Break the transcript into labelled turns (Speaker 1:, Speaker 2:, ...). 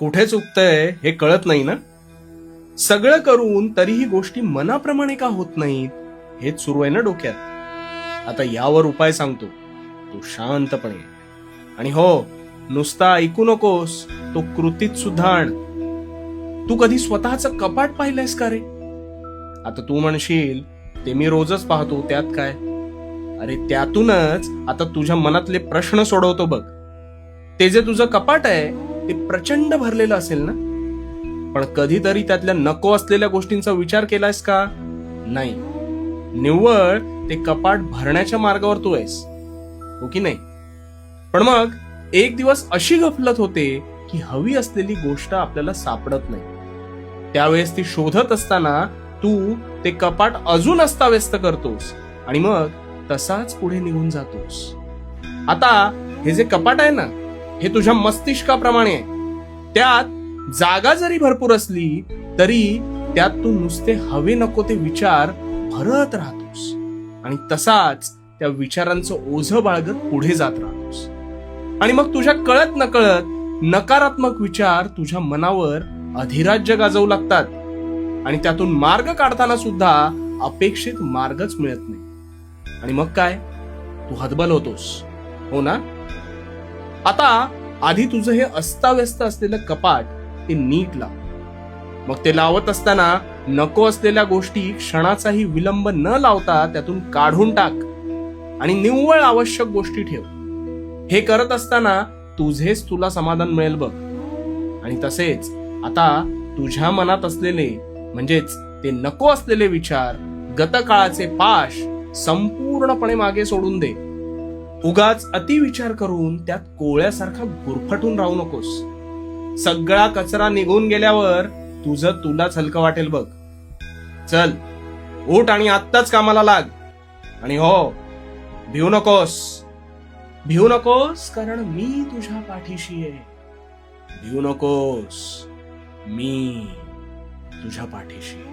Speaker 1: कुठे चुकतंय हे कळत नाही ना. सगळं करून तरीही गोष्टी मनाप्रमाणे का होत नाहीत हेच सुरू आहे ना डोक्यात. आता यावर उपाय सांगतो. तू शांतपणे आणि हो, नुसता ऐकू नकोस, तो कृतीत सुद्धा आण. तू कधी स्वतःचं कपाट पाहिलंयस का रे? आता तू म्हणशील ते मी रोजच पाहतो, त्यात काय. अरे त्यातूनच आता तुझ्या मनातले प्रश्न सोडवतो बघ. ते जे तुझं कपाट आहे ते प्रचंड भरलेलं असेल ना, पण कधीतरी त्यातल्या नको असलेल्या गोष्टींचा विचार केलायस का? नाही. निव्वळ ते कपाट भरण्याच्या मार्गावर तू आहेस, हो की नाही? पण मग एक दिवस अशी गफलत होते की हवी असलेली गोष्ट आपल्याला सापडत नाही. त्यावेळेस ती शोधत असताना तू ते कपाट अजून अस्ताव्यस्त करतोस आणि मग तसाच पुढे निघून जातोस. आता हे जे कपाट आहे ना, हे तुझ्या मस्तिष्काप्रमाणे आहे. त्यात जागा जरी भरपूर असली तरी त्यात तू नुसते हवे नको ते विचार भरत राहतोस आणि तसाच त्या विचारांचं ओझं बाळगत पुढे जात राहतोस. आणि मग तुझ्या कळत नकळत नकारात्मक विचार तुझ्या मनावर अधिराज्य गाजवू लागतात आणि त्यातून मार्ग काढताना सुद्धा अपेक्षित मार्गच मिळत नाही. आणि मग काय, तू हतबल होतोस, हो ना? आता आधी तुझं हे अस्ताव्यस्त असलेलं कपाट ते नीट लाव. मग ते लावत असताना नको असलेल्या गोष्टी क्षणाचाही विलंब न लावता त्यातून काढून टाक आणि निव्वळ आवश्यक गोष्टी ठेव. हे करत असताना तुझेच तुला समाधान मिळेल बघ. आणि तसेच आता तुझ्या मनात असलेले म्हणजेच ते नको असलेले विचार, गतकाळाचे पाश संपूर्णपणे मागे सोडून दे. उगाच अति विचार करून त्यात कोळ्यासारखा गुरफटून राहू नकोस. सगळा कचरा निघून गेल्यावर तुझं तुलाच हलकं वाटेल बघ. चल, उठ आणि आत्ताच कामाला लाग. आणि हो, भिवू नकोस. भिवू नकोस, कारण मी तुझ्या पाठीशी आहे. भिवू नकोस, मी तुझ्या पाठीशी.